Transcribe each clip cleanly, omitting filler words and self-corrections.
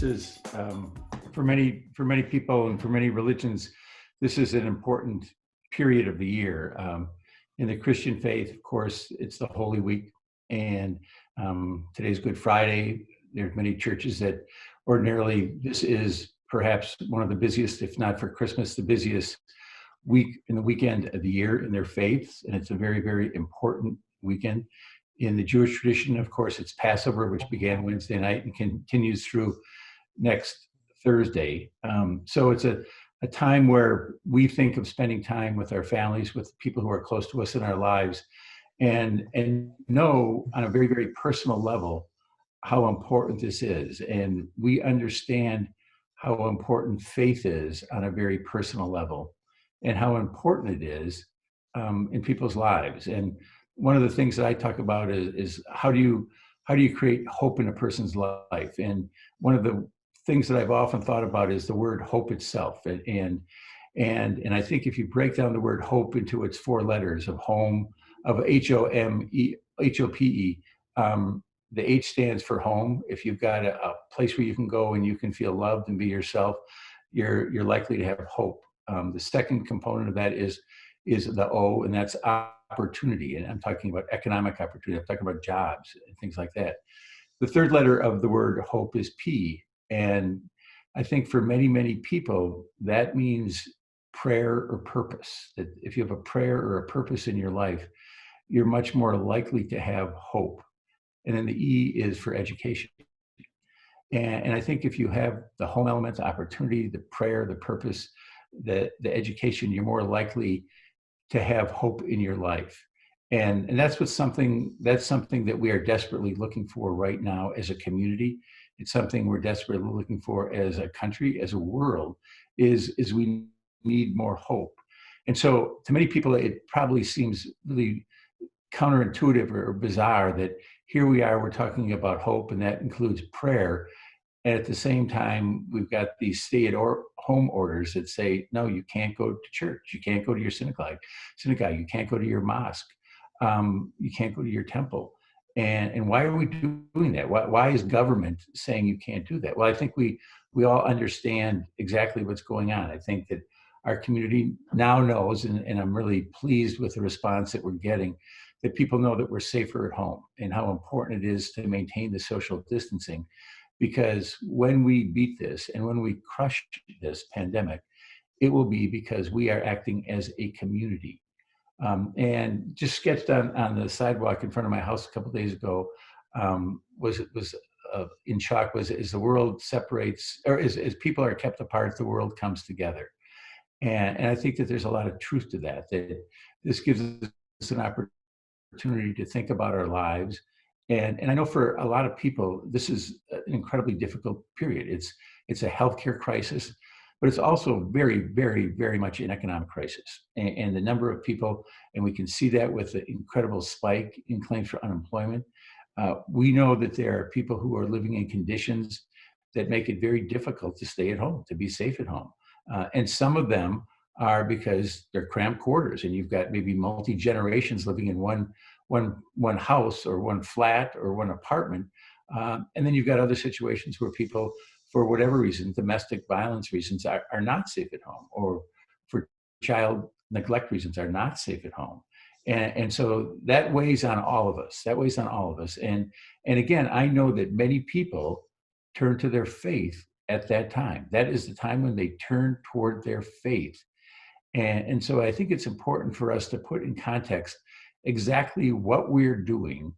this is for many people and for many religions, this is an important period of the year. In the Christian faith, of course, it's the Holy Week, and today's Good Friday. There's many churches that ordinarily this is perhaps one of the busiest, if not for Christmas, the busiest week in the weekend of the year in their faiths, and it's a very, very important weekend. In the Jewish tradition, of course, it's Passover, which began Wednesday night and continues through next Thursday. So it's a time where we think of spending time with our families, with people who are close to us in our lives, and know on a very, very personal level how important this is. And we understand how important faith is on a very personal level and how important it is in people's lives. And one of the things that I talk about is how do you create hope in a person's life? And one of the things that I've often thought about is the word hope itself. And I think if you break down the word hope into its four letters of home, of H-O-M-E-H-O-P-E, the H stands for home. If you've got a place where you can go and you can feel loved and be yourself, you're likely to have hope. The second component of that is the O, and that's opportunity. And I'm talking about economic opportunity. I'm talking about jobs and things like that. The third letter of the word hope is P. And I think for many, many people, that means prayer or purpose. That if you have a prayer or a purpose in your life, you're much more likely to have hope. And then the E is for education. And I think if you have the home element, the opportunity, the prayer, the purpose, the education, you're more likely to have hope in your life. And that's something that we are desperately looking for right now as a community. It's something we're desperately looking for as a country, as a world, is we need more hope. And so to many people, it probably seems really counterintuitive or bizarre that here we are, we're talking about hope, and that includes prayer. And at the same time, we've got these stay-at-home orders that say, no, you can't go to church. You can't go to your synagogue. You can't go to your mosque. You can't go to your temple. And why are we doing that? Why is government saying you can't do that? Well, I think we all understand exactly what's going on. I think that our community now knows, and I'm really pleased with the response that we're getting, that people know that we're safer at home and how important it is to maintain the social distancing. Because when we beat this and when we crush this pandemic, it will be because we are acting as a community. And just sketched on the sidewalk in front of my house a couple of days ago was in chalk was as the world separates, or as people are kept apart, the world comes together. And I think that there's a lot of truth to that this gives us an opportunity to think about our lives. And I know for a lot of people, this is an incredibly difficult period. It's a healthcare crisis, but it's also very, very, very much an economic crisis. And the number of people, and we can see that with the incredible spike in claims for unemployment. We know that there are people who are living in conditions that make it very difficult to stay at home, to be safe at home. And some of them are because they're cramped quarters, and you've got maybe multi-generations living in one house or one flat or one apartment. And then you've got other situations where people, for whatever reason, domestic violence reasons, are not safe at home, or for child neglect reasons are not safe at home. And so that weighs on all of us. And again, I know that many people turn to their faith at that time. That is the time when they turn toward their faith. And so I think it's important for us to put in context exactly what we're doing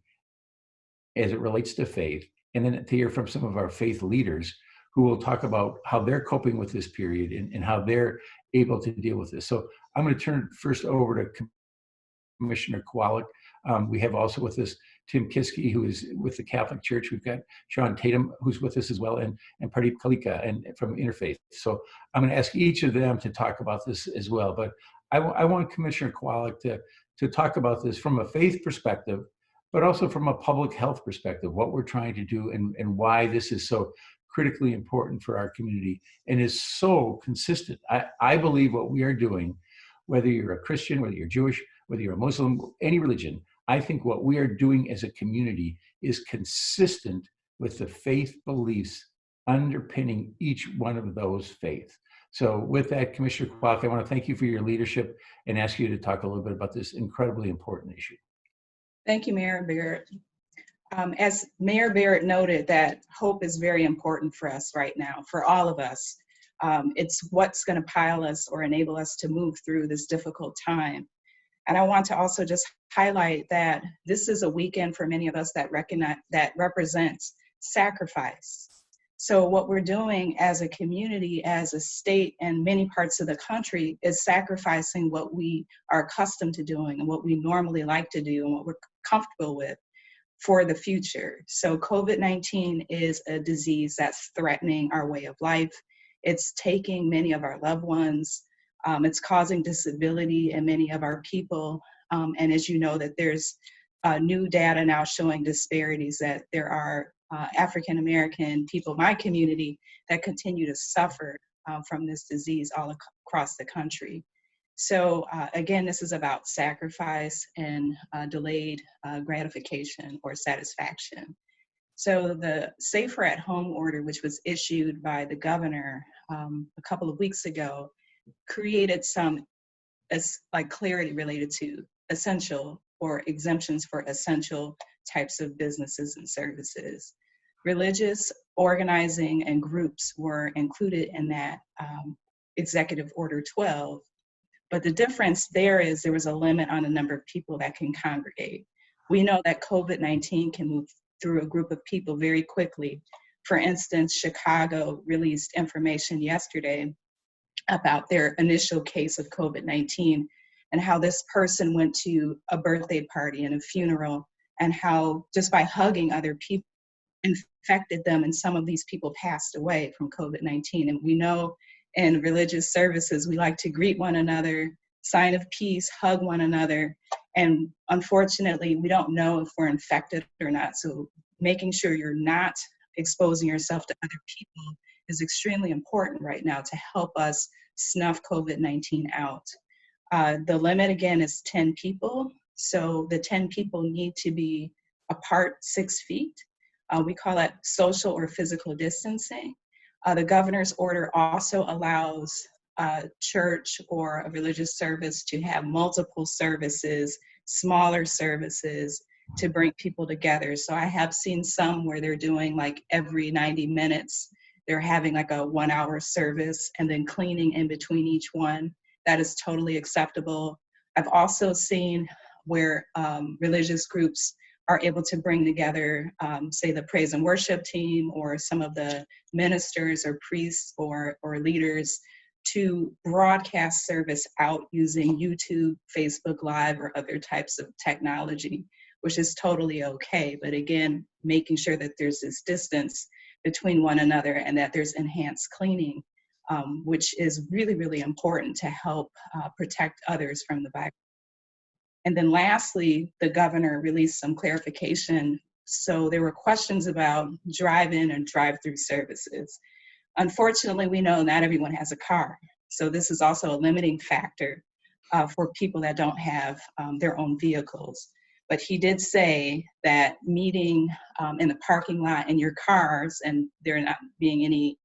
as it relates to faith, and then to hear from some of our faith leaders who will talk about how they're coping with this period and how they're able to deal with this. So I'm going to turn first over to Commissioner Kowalik. We have also with us Tim Kiske, who is with the Catholic Church. We've got Sean Tatum, who's with us as well, and Pradeep Kalika and from Interfaith. So I'm going to ask each of them to talk about this as well. But I want Commissioner Kowalik to talk about this from a faith perspective, but also from a public health perspective, what we're trying to do and why this is so critically important for our community and is so consistent. I believe what we are doing, whether you're a Christian, whether you're Jewish, whether you're a Muslim, any religion, I think what we are doing as a community is consistent with the faith beliefs underpinning each one of those faith. So with that, Commissioner Kwok, I want to thank you for your leadership and ask you to talk a little bit about this incredibly important issue. Thank you, Mayor Barrett. As Mayor Barrett noted, that hope is very important for us right now, for all of us. It's what's going to pile us or enable us to move through this difficult time. And I want to also just highlight that this is a weekend for many of us that represents sacrifice. So what we're doing as a community, as a state, and many parts of the country is sacrificing what we are accustomed to doing and what we normally like to do and what we're comfortable with for the future. So COVID-19 is a disease that's threatening our way of life. It's taking many of our loved ones. It's causing disability in many of our people. And as you know, that there's new data now showing disparities, that there are African-American people, my community, that continue to suffer from this disease all across the country. So again, this is about sacrifice and delayed gratification or satisfaction. So the Safer at Home order, which was issued by the governor a couple of weeks ago, created some clarity related to essential or exemptions for essential types of businesses and services. Religious organizing and groups were included in that Executive Order 12, but the difference there is there was a limit on the number of people that can congregate. We know that COVID-19 can move through a group of people very quickly. For instance, Chicago released information yesterday about their initial case of COVID-19 and how this person went to a birthday party and a funeral, and how just by hugging other people infected them, and some of these people passed away from COVID-19. And we know in religious services, we like to greet one another, sign of peace, hug one another. And unfortunately, we don't know if we're infected or not. So making sure you're not exposing yourself to other people is extremely important right now to help us snuff COVID-19 out. The limit again is 10 people. So the 10 people need to be apart 6 feet. We call that social or physical distancing. The governor's order also allows a church or a religious service to have multiple services, smaller services, to bring people together. So I have seen some where they're doing like every 90 minutes, they're having like a 1-hour service and then cleaning in between each one. That is totally acceptable. I've also seen where religious groups are able to bring together, say, the praise and worship team or some of the ministers or priests or leaders to broadcast service out using YouTube, Facebook Live, or other types of technology, which is totally okay. But again, making sure that there's this distance between one another and that there's enhanced cleaning, which is really, really important to help protect others from the virus. And then lastly, the governor released some clarification. So there were questions about drive-in and drive-through services. Unfortunately, we know not everyone has a car. So this is also a limiting factor for people that don't have their own vehicles. But he did say that meeting in the parking lot in your cars, and there not being any,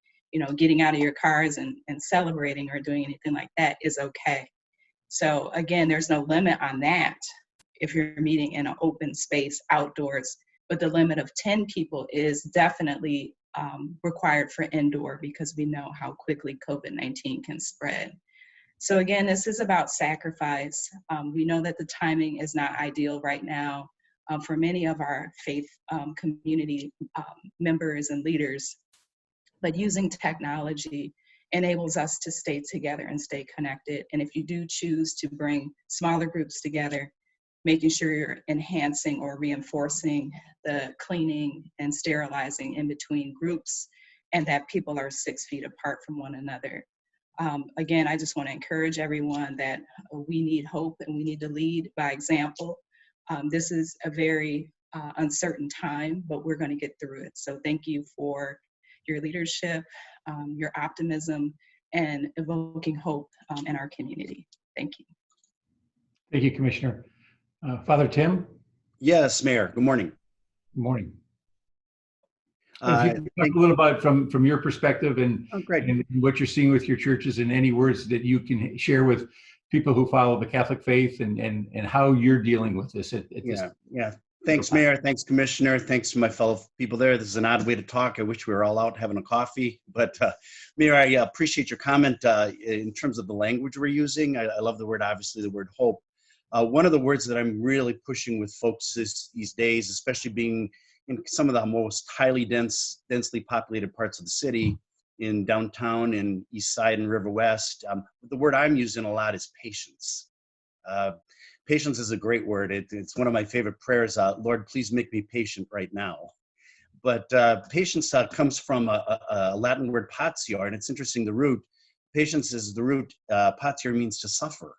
getting out of your cars and celebrating or doing anything like that is okay. So again, there's no limit on that if you're meeting in an open space outdoors, but the limit of 10 people is definitely required for indoor because we know how quickly COVID-19 can spread. So again, this is about sacrifice. We know that the timing is not ideal right now for many of our faith community members and leaders, but using technology enables us to stay together and stay connected. And if you do choose to bring smaller groups together, making sure you're enhancing or reinforcing the cleaning and sterilizing in between groups and that people are 6 feet apart from one another. Again, I just want to encourage everyone that we need hope and we need to lead by example. This is a very uncertain time, but we're going to get through it. So thank you for your leadership, your optimism, and evoking hope in our community. Thank you. Thank you, Commissioner. Father Tim? Yes, Mayor. Good morning. Good morning. If you can talk Thank. a little about from your perspective Oh, great. and what you're seeing with your churches, and any words that you can share with people who follow the Catholic faith, and how you're dealing with this at this. Yeah. Thanks, Mayor. Thanks, Commissioner. Thanks to my fellow people there. This is an odd way to talk. I wish we were all out having a coffee. But Mayor, I appreciate your comment in terms of the language we're using. I love the word, obviously, the word hope. One of the words that I'm really pushing with folks these days, especially being in some of the most densely populated parts of the city, in downtown and East Side and River West, the word I'm using a lot is patience. Patience is a great word. It's one of my favorite prayers. Lord, please make me patient right now. But patience comes from a Latin word patior, and it's interesting, the root. Patience is the root. Patior means to suffer.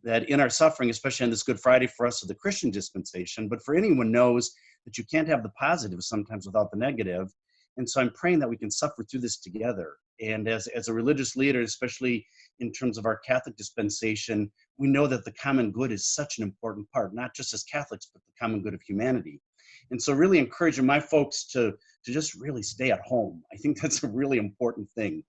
That in our suffering, especially on this Good Friday for us of the Christian dispensation, but for anyone knows that you can't have the positive sometimes without the negative. And so I'm praying that we can suffer through this together. And as a religious leader, especially in terms of our Catholic dispensation, we know that the common good is such an important part, not just as Catholics, but the common good of humanity. And so really encouraging my folks to just really stay at home. I think that's a really important thing.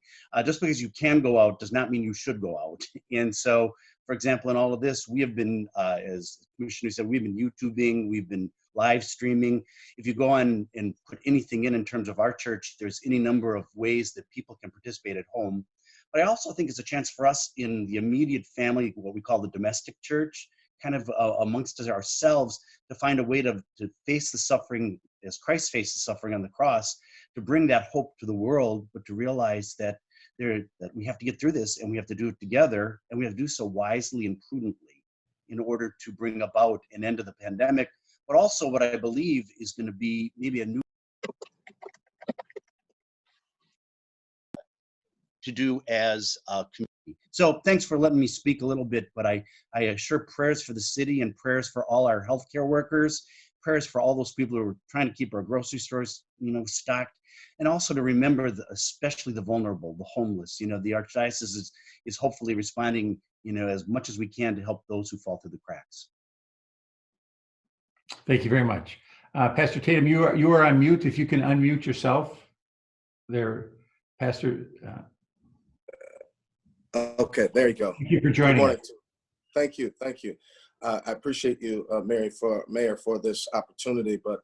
Just because you can go out does not mean you should go out. And so, for example, in all of this, we have been, as the Commissioner said, we've been YouTubing, we've been live streaming. If you go on and put anything in terms of our church, there's any number of ways that people can participate at home. But I also think it's a chance for us in the immediate family, what we call the domestic church, kind of amongst ourselves, to find a way to face the suffering as Christ faced the suffering on the cross, to bring that hope to the world, but to realize that we have to get through this, and we have to do it together, and we have to do so wisely and prudently in order to bring about an end to the pandemic, but also what I believe is going to be maybe a new to do as a community. So thanks for letting me speak a little bit, but I assure prayers for the city and prayers for all our healthcare workers, prayers for all those people who are trying to keep our grocery stores, stocked, and also to remember especially the vulnerable, the homeless. The Archdiocese is hopefully responding, as much as we can to help those who fall through the cracks. Thank you very much. Pastor Tatum, you are on mute. If you can unmute yourself there, Pastor. Okay, there you go. Thank you for joining us. Thank you. I appreciate you, Mayor, for this opportunity, but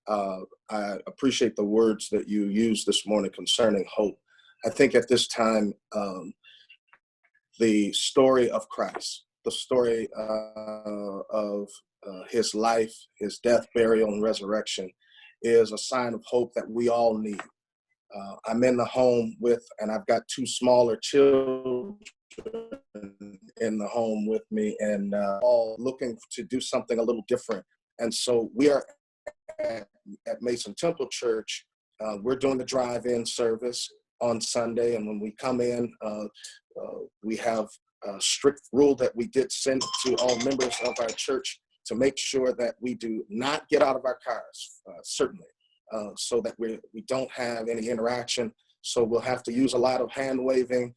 I appreciate the words that you used this morning concerning hope. I think at this time, the story of Christ, the story of his life, his death, burial, and resurrection is a sign of hope that we all need. I'm in the home and I've got two smaller children in the home with me, and all looking to do something a little different. And so we are at Mason Temple Church. We're doing the drive-in service on Sunday, and when we come in, we have a strict rule that we did send to all members of our church to make sure that we do not get out of our cars, certainly, so that we don't have any interaction. So we'll have to use a lot of hand waving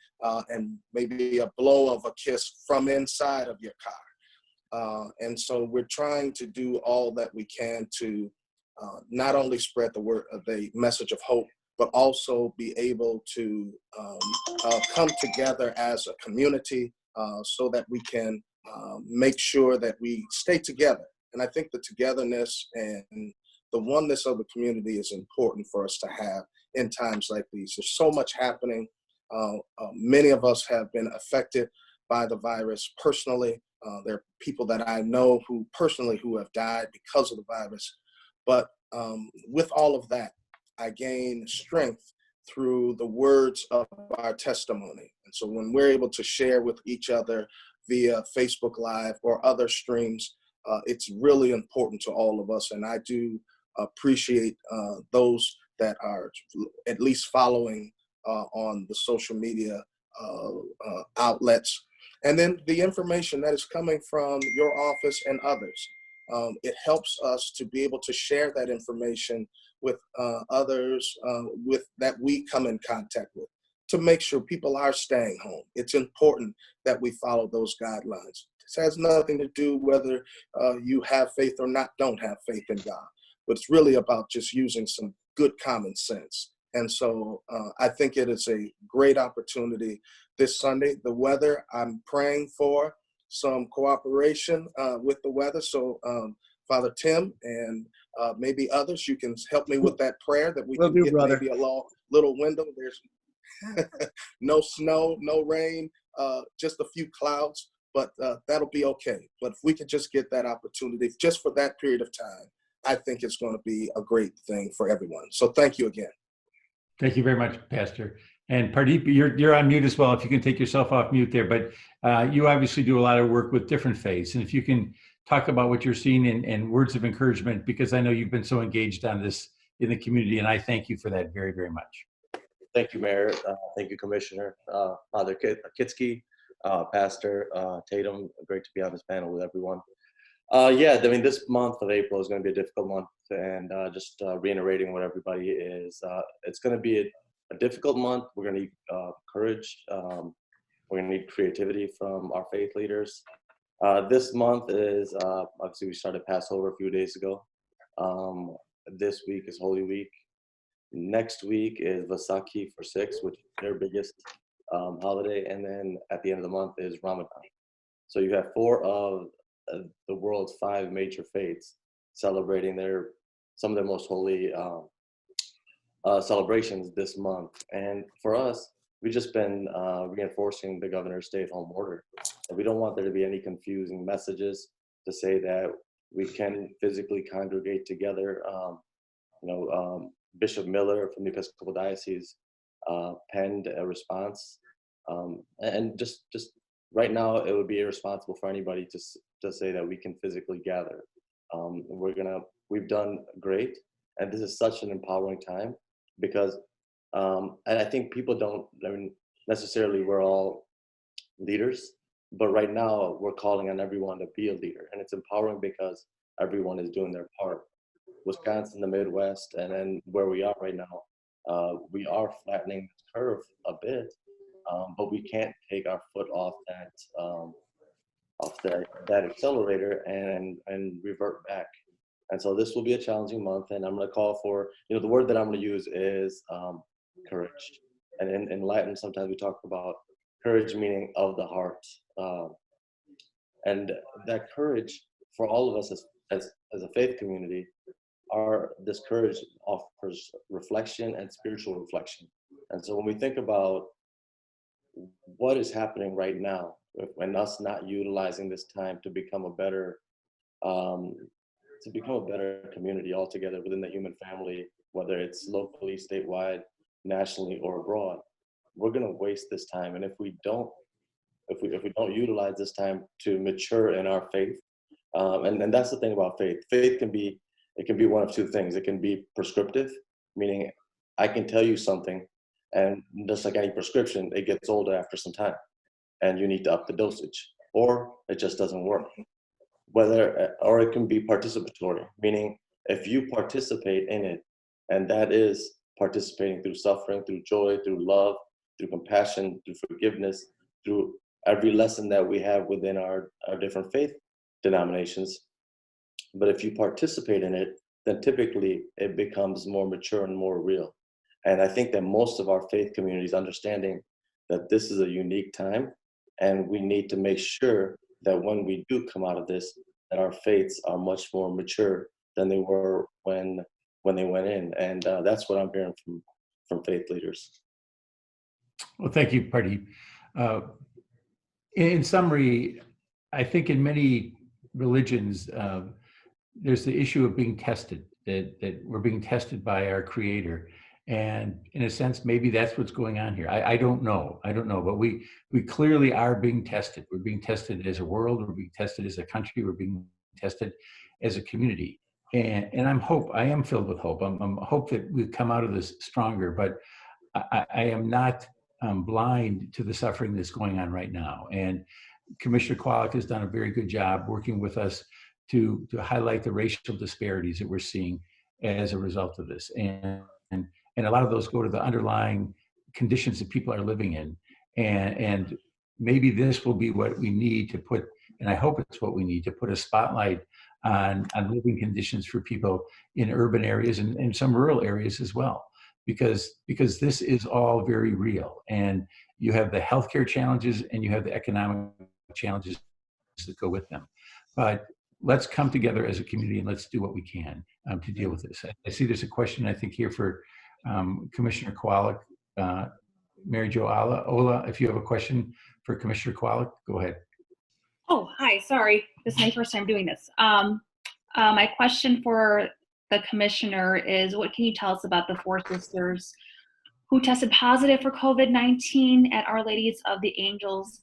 and maybe a blow of a kiss from inside of your car. And so we're trying to do all that we can to not only spread the word of the message of hope, but also be able to come together as a community so that we can make sure that we stay together. And I think the togetherness and the oneness of the community is important for us to have in times like these. There's so much happening. Many of us have been affected by the virus personally. There are people that I know who have died because of the virus. But with all of that, I gain strength through the words of our testimony. And so when we're able to share with each other via Facebook Live or other streams, it's really important to all of us. And I do appreciate those that are at least following on the social media outlets. And then the information that is coming from your office and others. It helps us to be able to share that information with others that we come in contact with, to make sure people are staying home. It's important that we follow those guidelines. This has nothing to do whether you have faith or don't have faith in God. but it's really about just using some good common sense. And so I think it is a great opportunity this Sunday. The weather, I'm praying for some cooperation with the weather. So Father Tim and maybe others, you can help me with that prayer that we Will can do, get brother. maybe a little window. There's no snow, no rain, just a few clouds, but that'll be okay. But if we could just get that opportunity just for that period of time, I think it's going to be a great thing for everyone. So thank you again. Thank you very much, Pastor. And Pardeep, you're on mute as well. If you can take yourself off mute there, but you obviously do a lot of work with different faiths. And if you can talk about what you're seeing and words of encouragement, because I know you've been so engaged on this in the community, and I thank you for that very, very much. Thank you, Mayor. Thank you, Commissioner. Father Kitsky, Pastor Tatum, great to be on this panel with everyone. Yeah, I mean, this month of April is going to be a difficult month, and just reiterating what everybody is, it's going to be a difficult month. We're going to need courage. We're going to need creativity from our faith leaders. This month is, obviously, we started Passover a few days ago. This week is Holy Week. Next week is Vaisakhi for 6, which is their biggest holiday. And then at the end of the month is Ramadan. So you have 4 of the world's 5 major faiths celebrating some of their most holy celebrations this month. And for us, we've just been reinforcing the governor's stay-at-home order. And we don't want there to be any confusing messages to say that we can physically congregate together. Bishop Miller from the Episcopal Diocese penned a response. And just right now, it would be irresponsible for anybody to say that we can physically gather. We've done great, and this is such an empowering time because, and I think people don't, necessarily we're all leaders, but right now we're calling on everyone to be a leader, and it's empowering because everyone is doing their part. Wisconsin, the Midwest, and then where we are right now, we are flattening the curve a bit, but we can't take our foot off that accelerator and revert back. And so this will be a challenging month, and I'm going to call for, the word that I'm going to use is courage. And in Latin, sometimes we talk about courage meaning of the heart, and that courage for all of us as a faith community. This courage offers reflection and spiritual reflection. And so when we think about what is happening right now, and us not utilizing this time to become a better community altogether within the human family, whether it's locally, statewide, nationally, or abroad, we're going to waste this time. And if we don't utilize this time to mature in our faith, and that's the thing about faith. Faith can be one of 2 things. It can be prescriptive, meaning I can tell you something, and just like any prescription, it gets old after some time, and you need to up the dosage, or it just doesn't work. Or it can be participatory, meaning if you participate in it, and that is participating through suffering, through joy, through love, through compassion, through forgiveness, through every lesson that we have within our different faith denominations. But if you participate in it, then typically it becomes more mature and more real. And I think that most of our faith communities understanding that this is a unique time, and we need to make sure that when we do come out of this, that our faiths are much more mature than they were when they went in. And that's what I'm hearing from faith leaders. Well, thank you, Pardeep. In summary, I think in many religions, there's the issue of being tested, that we're being tested by our Creator. And in a sense, maybe that's what's going on here. I don't know, but we clearly are being tested. We're being tested as a world, we're being tested as a country, we're being tested as a community. And I am filled with hope. I'm hope that we come out of this stronger, but I am not blind to the suffering that's going on right now. And Commissioner Kwolek has done a very good job working with us to highlight the racial disparities that we're seeing as a result of this. And a lot of those go to the underlying conditions that people are living in. And maybe this will be what we need to put, and I hope it's what we need to put a spotlight on living conditions for people in urban areas and some rural areas as well, because this is all very real. And you have the healthcare challenges and you have the economic challenges that go with them. But let's come together as a community and let's do what we can to deal with this. I see there's a question, I think, here for Commissioner Kowalik. Mary Jo Ola, if you have a question for Commissioner Kowalik, go ahead. Oh, hi, sorry. This is my first time doing this. My question for the commissioner is, what can you tell us about the 4 sisters who tested positive for COVID-19 at Our Ladies of the Angels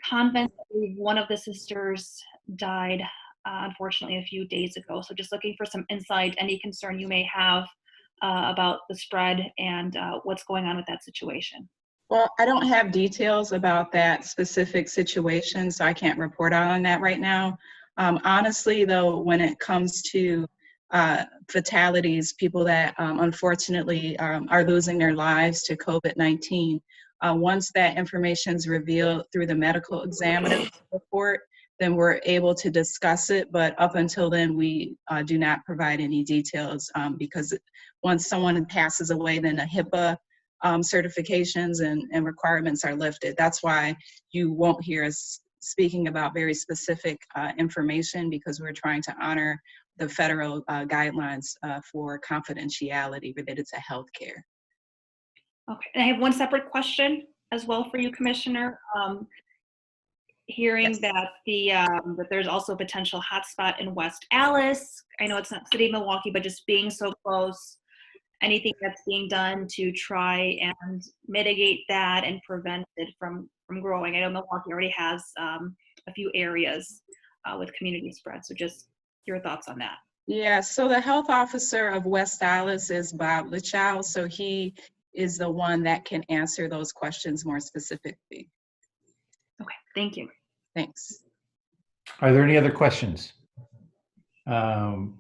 Convent? I believe one of the sisters died, unfortunately, a few days ago. So just looking for some insight, any concern you may have about the spread and what's going on with that situation. Well, I don't have details about that specific situation, so I can't report on that right now. Honestly, though, when it comes to fatalities, people that unfortunately are losing their lives to COVID-19, once that information is revealed through the medical examiner report, then we're able to discuss it. But up until then, we do not provide any details because once someone passes away, then the HIPAA certifications and requirements are lifted. That's why you won't hear us speaking about very specific information, because we're trying to honor the federal guidelines for confidentiality related to healthcare. Okay, and I have one separate question as well for you, Commissioner. Hearing Yes. that that there's also a potential hotspot in West Allis. I know it's not city of Milwaukee, but just being so close, anything that's being done to try and mitigate that and prevent it from growing? I know Milwaukee already has a few areas with community spread, so just your thoughts on that. Yeah, so the health officer of West Allis is Bob Lichow, so he is the one that can answer those questions more specifically. Okay, thank you. Thanks. Are there any other questions? Again,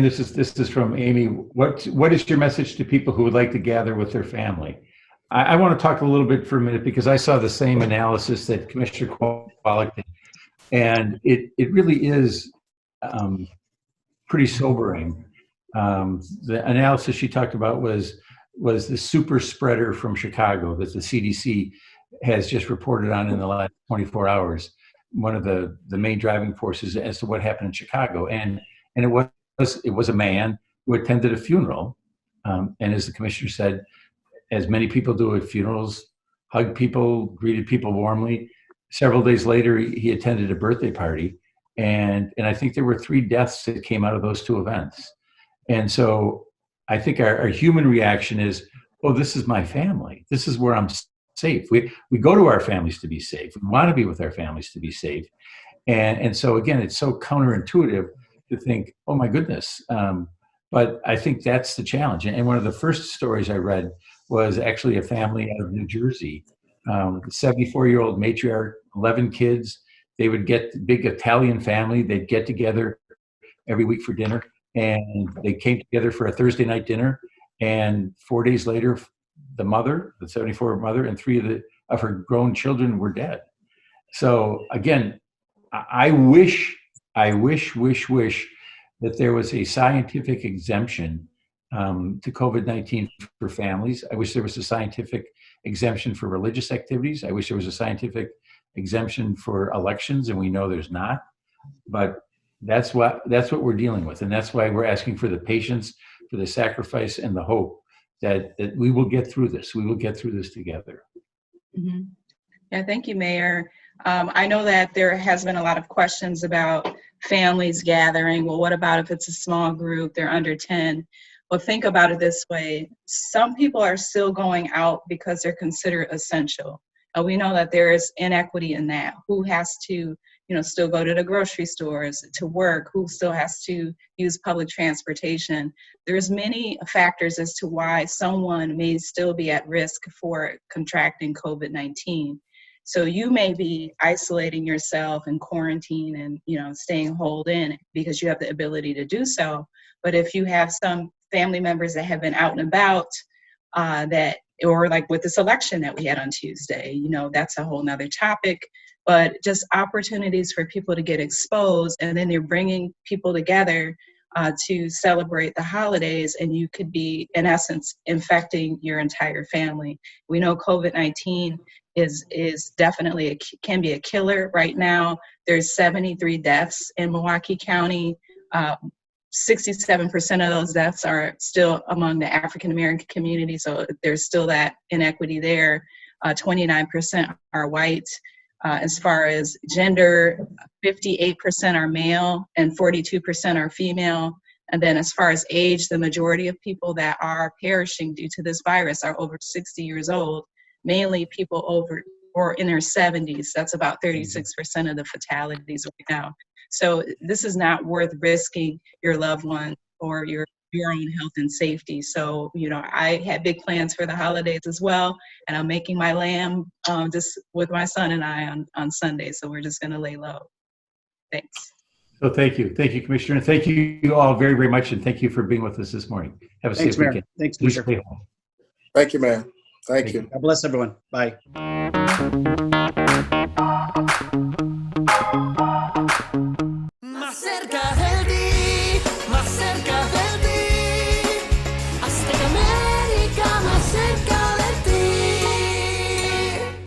this is from Amy. What is your message to people who would like to gather with their family? I want to talk a little bit for a minute, because I saw the same analysis that Commissioner Kowalik did, and it really is pretty sobering. The analysis she talked about was the super spreader from Chicago that the CDC has just reported on in the last 24 hours. One of the main driving forces as to what happened in Chicago, and it was a man who attended a funeral, and as the commissioner said, as many people do at funerals, hugged people, greeted people warmly. Several days later, he attended a birthday party, and I think there were 3 deaths that came out of those 2 events. And so I think our human reaction is, oh, this is my family. This is where I'm safe. We go to our families to be safe. We want to be with our families to be safe. And so again, it's so counterintuitive to think, oh my goodness. But I think that's the challenge. And one of the first stories I read was actually a family out of New Jersey, 74-year-old matriarch, 11 kids. They would get big Italian family. They'd get together every week for dinner, and they came together for a Thursday night dinner. And 4 days later, the mother, the 74 mother, and 3 of her grown children were dead. So again, I wish that there was a scientific exemption to COVID-19 for families. I wish there was a scientific exemption for religious activities. I wish there was a scientific exemption for elections, and we know there's not. But that's what we're dealing with, and that's why we're asking for the patience, for the sacrifice, and the hope that we will get through this. We will get through this together. Mm-hmm. Yeah, thank you, Mayor. I know that there has been a lot of questions about families gathering. Well, what about if it's a small group, they're under 10? Well, think about it this way. Some people are still going out because they're considered essential. We know that there is inequity in that. Who has to, still go to the grocery stores, to work? Who still has to use public transportation? There's many factors as to why someone may still be at risk for contracting COVID-19. So you may be isolating yourself in quarantine and, staying holed in because you have the ability to do so. But if you have some family members that have been out and about, or like with this election that we had on Tuesday, that's a whole nother topic. but just opportunities for people to get exposed, and then you're bringing people together to celebrate the holidays, and you could be, in essence, infecting your entire family. We know COVID-19 is definitely can be a killer right now. There's 73 deaths in Milwaukee County. 67% of those deaths are still among the African American community, so there's still that inequity there. 29% are white. As far as gender, 58% are male and 42% are female. And then as far as age, the majority of people that are perishing due to this virus are over 60 years old, mainly people over or in their 70s. That's about 36% of the fatalities right now. So this is not worth risking your loved one or your own health and safety. So, you know, I had big plans for the holidays as well, and I'm making my lamb just with my son and I on Sunday. So we're just going to lay low. Thanks. So thank you, Commissioner, and thank you all very, very much, and thank you for being with us this morning. Have a Thanks, safe Mayor. weekend. Thanks, Please Commissioner. stay home. Thank you, man. Thank you. God bless everyone. Bye.